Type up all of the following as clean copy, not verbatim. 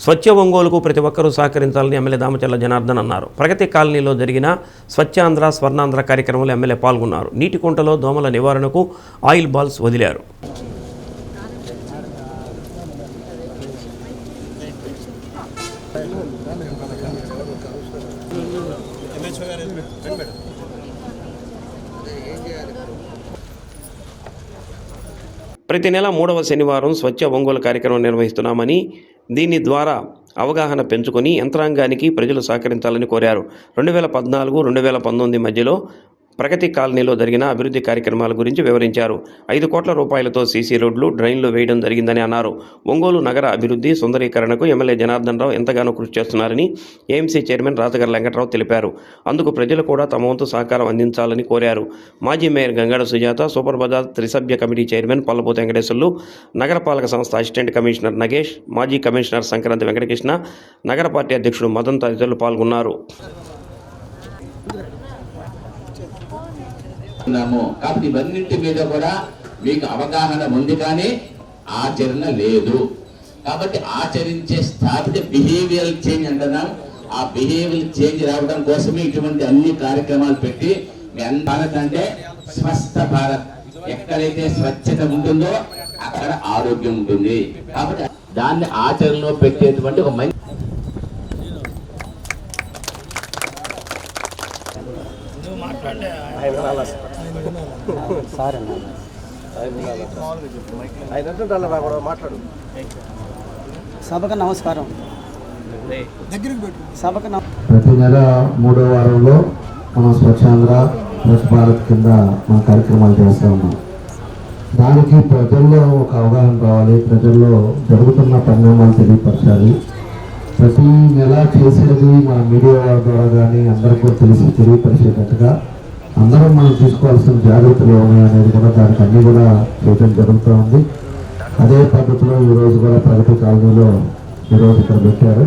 స్వచ్ఛ ఒంగోలుకు ప్రతి ఒక్కరూ సహకరించాలని ఎమ్మెల్యే దామచర్ల జనార్దన్ అన్నారు. ప్రగతి కాలనీలో జరిగిన స్వచ్ఛాంధ్ర స్వర్ణాంధ్ర కార్యక్రమంలో ఎమ్మెల్యే పాల్గొన్నారు. నీటి కుంటలో దోమల నివారణకు ఆయిల్ బాల్స్ వదిలారు. ప్రతి నెల 3వ శనివారం స్వచ్ఛ ఒంగోలు కార్యక్రమం నిర్వహిస్తున్నామని, దీని ద్వారా అవగాహన పెంచుకొని యంత్రాంగానికి ప్రజలు సహకరించాలని కోరారు. 2014-2019 మధ్యలో ప్రగతి కాలనీలో జరిగిన అభివృద్ధి కార్యక్రమాల గురించి వివరించారు. 5 కోట్ల రూపాయలతో సీసీ రోడ్లు, డ్రైన్లు వేయడం జరిగిందని అన్నారు. ఒంగోలు నగర అభివృద్ధి సుందరీకరణకు ఎమ్మెల్యే జనార్దన్ రావు ఎంతగానో కృషి చేస్తున్నారని ఏఎంసీ చైర్మన్ రాతగారి వెంకటరావు తెలిపారు. అందుకు ప్రజలు కూడా తమ వంతు సహకారం అందించాలని కోరారు. మాజీ mayor Gangada Sujatha, super bazaar త్రిసభ్య కమిటీ చైర్మన్ పల్లపోతు వెంకటేశ్వర్లు, నగరపాలక సంస్థ అసిస్టెంట్ కమిషనర్ నగేష్, మాజీ కమిషనర్ సంక్రాంతి వెంకటకృష్ణ, నగర పార్టీ అధ్యక్షుడు మదన్ తదితరులు పాల్గొన్నారు. కాబట్టి ఇవన్నింటి మీద కూడా మీకు అవగాహన ఉంది, కానీ ఆచరణ లేదు. కాబట్టి ఆచరించే స్థాపిత బిహేవియరల్ చేంజ్ అంటున్నాం. ఆ బిహేవియరల్ చేంజ్ రావడం కోసమే ఇటువంటి అన్ని కార్యక్రమాలు పెట్టి భారత్ అంటే స్వస్థ భారత్. ఎక్కడైతే స్వచ్ఛత ఉంటుందో అక్కడ ఆరోగ్యం ఉంటుంది. కాబట్టి దాన్ని ఆచరణలో పెట్టేటువంటి ఒక మంచి సభకు నమస్కారం. ప్రతి నెల 3వ వారంలో మనం స్వచ్ఛాంధ్ర స్వచ్ఛ భారత్ కింద మన కార్యక్రమాలు చేస్తూ ఉన్నాం. దానికి ప్రజల్లో ఒక అవగాహన రావాలి, ప్రజల్లో జరుగుతున్న పరిణామాలు తెలియపరచాలి. ప్రతి నెల చేసేది మన మీడియా ద్వారా కానీ అందరికీ తెలియపరిచేటట్టుగా అందరూ మనం తీసుకోవాల్సిన జాగ్రత్తలు ఏమన్నాయనేది కూడా దానికి అన్నీ కూడా చేయడం జరుగుతూ ఉంది. అదే పద్ధతిలో ఈరోజు కూడా ప్రగతి కాలనీలో ఈరోజు ఇక్కడ పెట్టారు.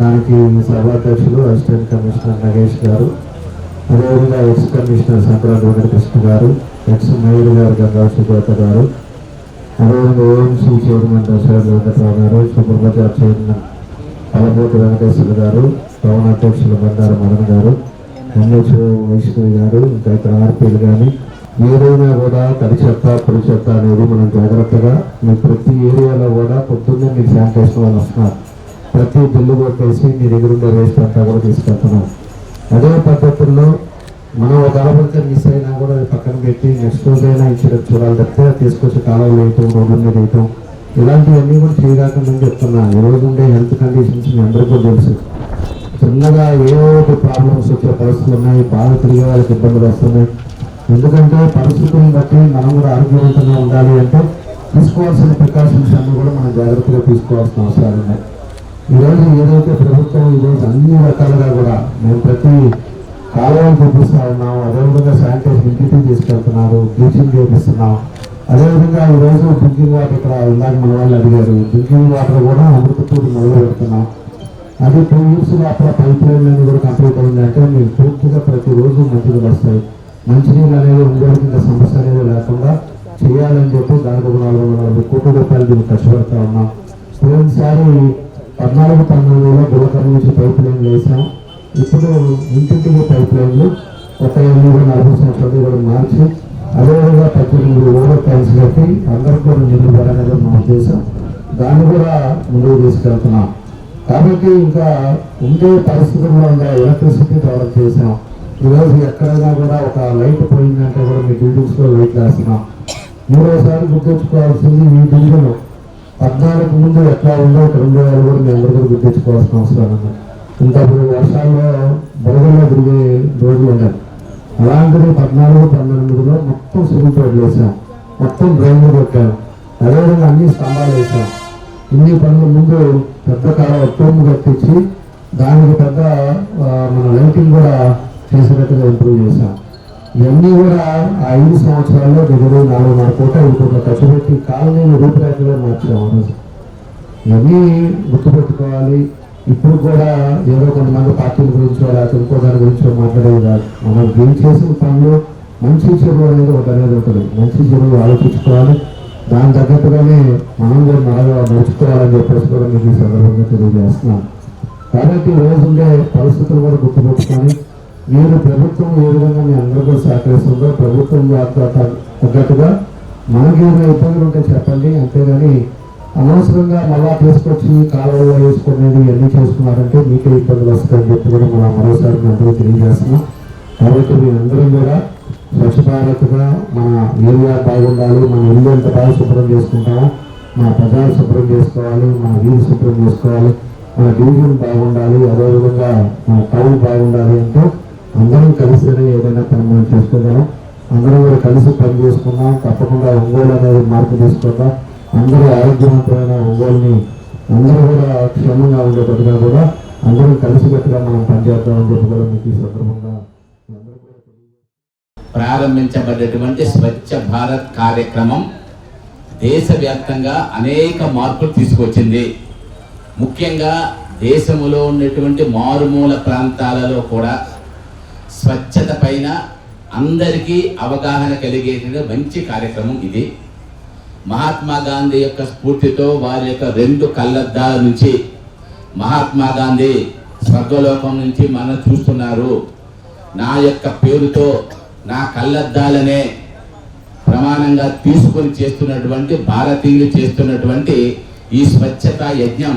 దానికి సభాధ్యక్షులు అసిస్టెంట్ కమిషనర్ నగేష్ గారు, అదేవిధంగా ఎక్స్ కమిషనర్ సంక్రాంతి వెంకటకృష్ణ గారు, ఎక్స్ మేయర్ గారు గంగా సుజాత గారు, అదేవిధంగా ఏఎంసీ చైర్మన్ దశరథ వెంకటరావు గారు, సూపర్ బజార్ చైర్మన్ పల్లపోతు వెంకటేశ్వర గారు, భవన అధ్యక్షులు బండారు మదన్ గారు, ఎన్హెచ్ఓ వైష్ణవి గారు, ఇంకా ఇక్కడ ఆర్పీలు కానీ ఏదైనా కూడా తడి చెత్త పొడి చెత్త అనేది మనం జాగ్రత్తగా మీ ప్రతి ఏరియాలో కూడా పొద్దున్నే మీకు శానిటేషన్ వాళ్ళు వస్తున్నారు. ప్రతి బిల్లు కొట్టేసి మీ దగ్గర ఉండే వేస్ట్ అంతా కూడా తీసుకెళ్తున్నాం. అదే పద్ధతుల్లో మనం ఒక అలబడితే మిస్ అయినా కూడా అది పక్కన పెట్టి నెక్స్ట్ రోజైనా ఇచ్చేటట్టు చూడాలి తప్పితే తీసుకొచ్చి కాలువలు వేయటం, రోడ్ల మీద వేయటం ఇలాంటివన్నీ కూడా చేయగాకుండా చెప్తున్నా. ఈరోజు ఉండే హెల్త్ కండిషన్స్ మీ అందరికీ తెలుసు. చిన్నగా ఏవో ప్రాబ్లమ్స్ వచ్చే పరిస్థితులు ఉన్నాయి, బాగా తిరిగే వాళ్ళకి ఇబ్బందులు వస్తున్నాయి. ఎందుకంటే పరిస్థితులను బట్టి మనం కూడా ఆరోగ్యవంతంగా ఉండాలి అంటే తీసుకోవాల్సిన ప్రికాషన్స్ అన్నీ కూడా మనం జాగ్రత్తగా తీసుకోవాల్సిన అవసరాలు ఉన్నాయి. ఈరోజు ఏదైతే ప్రభుత్వం ఈరోజు అన్ని రకాలుగా కూడా మేము ప్రతి కాలువలు చూపిస్తూ ఉన్నాం, అదేవిధంగా శానిటైజర్ ఇంటికి తీసుకెళ్తున్నారు, బ్లీచింగ్ చేపిస్తున్నాం. అదేవిధంగా ఈరోజు డ్రింకింగ్ వాటర్ ఇక్కడ ఇందాక మన వాళ్ళు అడిగారు, డ్రింకింగ్ వాటర్ కూడా అమృతపూడి మొదలు పెడుతున్నాం. అది 2 years అప్పుడు పైప్ లైన్ అనేది కూడా కంప్లీట్ అయిందంటే మీకు పూర్తిగా ప్రతిరోజు మంచినీళ్ళు వస్తాయి. మంచినీళ్ళు అనేది ఉండేందుకు ఇంకా సమస్య అనేది లేకుండా చేయాలని చెప్పి దానికి 440 కోట్ల రూపాయలు దీన్ని ఖర్చు పెడతా ఉన్నాం. పోయినసారి 14-19లో గులకర్ణ నుంచి పైప్ లైన్లు వేసాం. ఇప్పుడు ఇంటింటికి పైప్ లైన్లు కొత్త 40 సంవత్సరాలు కూడా మార్చి అదేవిధంగా 18 ఓవర్ ట్యాంక్స్ కట్టి అందరికీ కూడా నీళ్లు పడనేది మన ఉద్దేశం. దాన్ని కూడా ముందుకు తీసుకెళ్తున్నాం. కాబట్టి ఇంకా ఉండే పరిస్థితుల్లో ఉండే ఎలక్ట్రిసిటీ డెవలప్ చేసాం. ఈరోజు ఎక్కడైనా కూడా ఒక లైట్ పోయిందంటే కూడా మీ బిల్డింగ్స్లో లైట్లు వేస్తున్నాం. మూడోసారి గుర్తించుకోవాల్సింది ఈ బిల్డింగ్ 14 ముందు ఎట్లా ఉందో ఇక్కడ ఉండేవాళ్ళు కూడా మీ అందరూ కూడా గుర్తించుకోవాల్సిన అవసరం ఉంది. ఇంతప్పుడు వర్షాల్లో బురదల్లో తిరిగే రోజులు ఉన్నాయి. అలాంటిది 14-19లో మొత్తం సిమెంట్ రోడ్లు వేసాం, మొత్తం డ్రైన్లు కొట్టాం, అదేవిధంగా అన్ని స్తంభాలు వేసాం. ఇన్ని పనుల ముందు పెద్ద తూము కట్టించి దానికి పెద్ద మన లైటింగ్ కూడా చేసినట్టుగా ఇంప్రూవ్ చేశాం. ఇవన్నీ కూడా 5 సంవత్సరాల్లో దగ్గర 4.5 కోట్ల 5 కోట్ల ఖర్చు పెట్టి కాలనీని రూపురేఖలో మార్చాము. ఇవన్నీ గుర్తుపెట్టుకోవాలి. ఇప్పుడు కూడా ఏదో కొంతమంది పార్టీల గురించో లేకపోతే ఇంకో దాని గురించో మాట్లాడేది కాదు. మనం ఏం చేసిన పనులు మంచి చెడు అనేది ఒకటి అనేది ఉంటుంది. మంచి చెడు ఆలోచించుకోవాలి. దాని తగ్గట్టుగానే మనం కూడా నడుచుకోవాలని చెప్పేసి కూడా మీకు ఈ సందర్భంగా తెలియజేస్తున్నాను. కాబట్టి రోజు ఉండే పరిస్థితులు కూడా గుర్తుపెట్టుకొని మీరు ప్రభుత్వం ఏ విధంగా మీ అందరూ కూడా సహకరిస్తుందో ప్రభుత్వం తగ్గట్టుగా మనకి ఏమైనా ఇబ్బందులు ఉంటే చెప్పండి. అంతేగాని అనవసరంగా మళ్ళా తీసుకొచ్చి కాలువలో వేసుకునేది ఇవన్నీ చేసుకున్నారంటే మీకే ఇబ్బందులు వస్తాయని చెప్పి కూడా మనం మరోసారి మీ అందరూ తెలియజేస్తున్నాం. కాబట్టి మీ అందరం కూడా స్వచ్ఛ భారత్గా మన ఏరియా బాగుండాలి, మన ఇల్లు ఎంత బాగా శుభ్రం చేసుకుంటామో మన ప్రజలు శుభ్రం చేసుకోవాలి, మన వీధి శుభ్రం చేసుకోవాలి, మన డివిజన్ బాగుండాలి, అదేవిధంగా మన టౌన్ బాగుండాలి అంటే అందరం కలిసినే ఏదైనా పని మనం చేసుకోగలం. అందరం కూడా కలిసి పని చేసుకుందాం. తప్పకుండా ఒంగోలు అనేది మార్పు తీసుకుందాం. అందరూ ఆరోగ్యవంతమైన ఒంగోలుని అందరూ కూడా క్షేమంగా ఉండేటట్టుగా కూడా అందరం కలిసికట్టుగా మనం పనిచేద్దామని చెప్పి కూడా మీకు ఈ సందర్భంగా ప్రారంభించబడ్డటువంటి స్వచ్ఛ భారత్ కార్యక్రమం దేశవ్యాప్తంగా అనేక మార్పులు తీసుకొచ్చింది. ముఖ్యంగా దేశంలో ఉన్నటువంటి మారుమూల ప్రాంతాలలో కూడా స్వచ్ఛత పైన అందరికీ అవగాహన కలిగేటువంటి మంచి కార్యక్రమం ఇది. మహాత్మా గాంధీ యొక్క స్ఫూర్తితో వారి యొక్క 2 కళ్ళద్దాల నుంచి మహాత్మా గాంధీ స్వర్గలోకం నుంచి మనం చూస్తున్నారు. నా యొక్క పేరుతో నా కళ్ళద్దాలనే ప్రమాణంగా తీసుకొని చేస్తున్నటువంటి భారతీయులు చేస్తున్నటువంటి ఈ స్వచ్ఛతా యజ్ఞం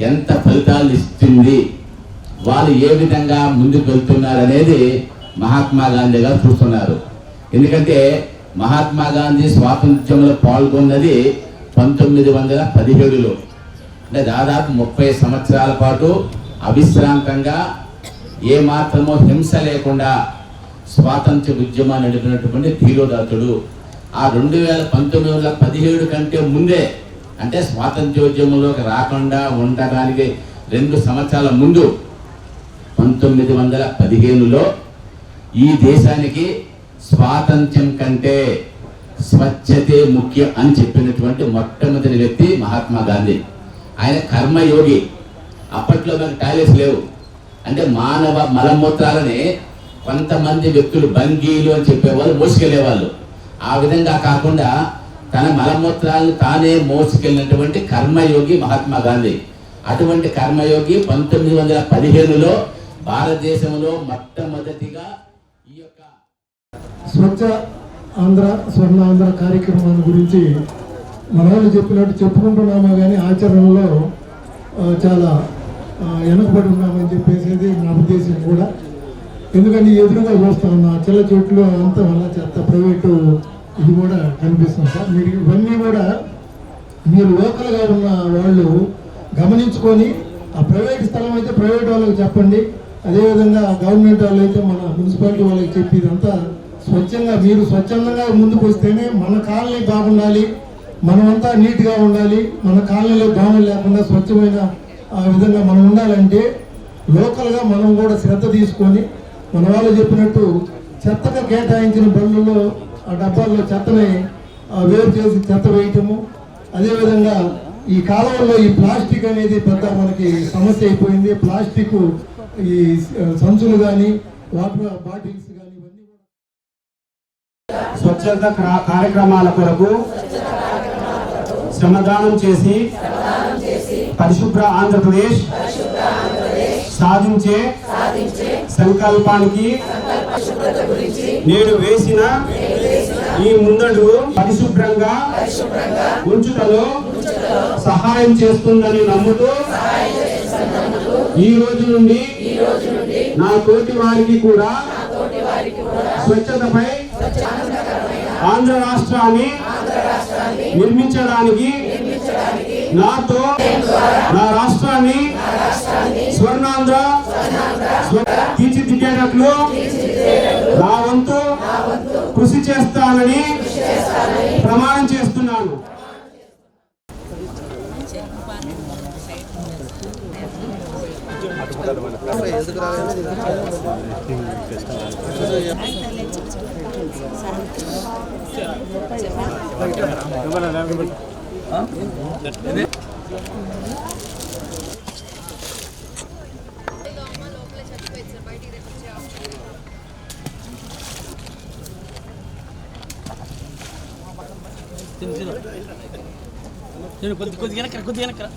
ఎంత ఫలితాలు ఇస్తుంది, వాళ్ళు ఏ విధంగా ముందుకు వెళ్తున్నారు అనేది మహాత్మా గాంధీ గారు చూస్తున్నారు. ఎందుకంటే మహాత్మా గాంధీ స్వాతంత్ర్యంలో పాల్గొన్నది 1917లో, అంటే దాదాపు 30 సంవత్సరాల పాటు అవిశ్రాంతంగా ఏమాత్రమో హింస లేకుండా స్వాతంత్ర్య ఉద్యమాన్ని నడిపినటువంటి ధీరోదాతుడు. ఆ 1917 కంటే ముందే, అంటే స్వాతంత్ర్యోద్యమంలోకి రాకుండా ఉండడానికి 2 సంవత్సరాల ముందు 1915లో ఈ దేశానికి స్వాతంత్ర్యం కంటే స్వచ్ఛతే ముఖ్యం అని చెప్పినటువంటి మొట్టమొదటి వ్యక్తి మహాత్మా గాంధీ. ఆయన కర్మయోగి. అప్పట్లో మనకు టాయిలెట్స్ లేవు, అంటే మానవ మలమూత్రాలని కొంతమంది వ్యక్తులు బంగీలు అని చెప్పేవాళ్ళు మోసుకెళ్లేవాళ్ళు. ఆ విధంగా కాకుండా తన మలమూత్రాలను తానే మోసుకెళ్ళినటువంటి కర్మయోగి మహాత్మా గాంధీ. అటువంటి కర్మయోగి 1915లో భారతదేశంలో మొట్టమొదటిగా ఈ యొక్క స్వచ్ఛ ఆంధ్ర స్వర్ణాంధ్ర కార్యక్రమాన్ని గురించి మన వాళ్ళు చెప్పినట్టు చెప్పుకుంటున్నామో కానీ ఆచరణలో చాలా వెనుకబడి ఉన్నామని చెప్పేసి నా ఉద్దేశం కూడా. ఎందుకంటే ఎదురుగా చూస్తా ఉన్నా చిల్ల చెట్లు అంతా వల్ల చెత్త ప్రైవేటు ఇది కూడా కనిపిస్తుంది సార్. మీరు ఇవన్నీ కూడా మీరు లోకల్గా ఉన్న వాళ్ళు గమనించుకొని ఆ ప్రైవేట్ స్థలం అయితే ప్రైవేట్ వాళ్ళకి చెప్పండి, అదేవిధంగా గవర్నమెంట్ వాళ్ళు అయితే మన మున్సిపాలిటీ వాళ్ళకి చెప్పి ఇదంతా స్వచ్ఛంగా మీరు స్వచ్ఛందంగా ముందుకు వస్తేనే మన కాలనీ బాగుండాలి, మనమంతా నీట్గా ఉండాలి, మన కాలనీలో దోమలు లేకుండా స్వచ్ఛమైన ఆ విధంగా మనం ఉండాలంటే లోకల్గా మనం కూడా శ్రద్ధ తీసుకొని మన వాళ్ళు చెప్పినట్టు చెత్తగా కేటాయించిన బళ్ళల్లో ఆ డబ్బాల్లో చెత్తని వేరు చేసి చెత్త వేయటము, అదేవిధంగా ఈ కాలంలో ఈ ప్లాస్టిక్ అనేది పెద్ద మనకి సమస్య అయిపోయింది. ప్లాస్టిక్ ఈ సంచులు కానీ వాటర్ బాటిల్స్ కానీ ఇవన్నీ స్వచ్ఛత కార్యక్రమాల కొరకు శ్రమదానం చేసి పరిశుభ్ర ఆంధ్రప్రదేశ్ సాధించే సంకల్పానికి నేడు వేసిన ఈ ముందడుగు పరిశుభ్రంగా ఉంచుటలో సహాయం చేస్తుందని నమ్ముతూ ఈ రోజు నుండి నా తోటి వారికి కూడా స్వచ్ఛతపై ఆంధ్ర రాష్ట్రాన్ని నిర్మించడానికి నాతో నా రాష్ట్రాన్ని స్వర్ణాంధ్ర తీర్చిదిద్దేటట్లు నా వంతు కృషి చేస్తానని ప్రమాణం చేస్తున్నాను. తిను కొద్దిగా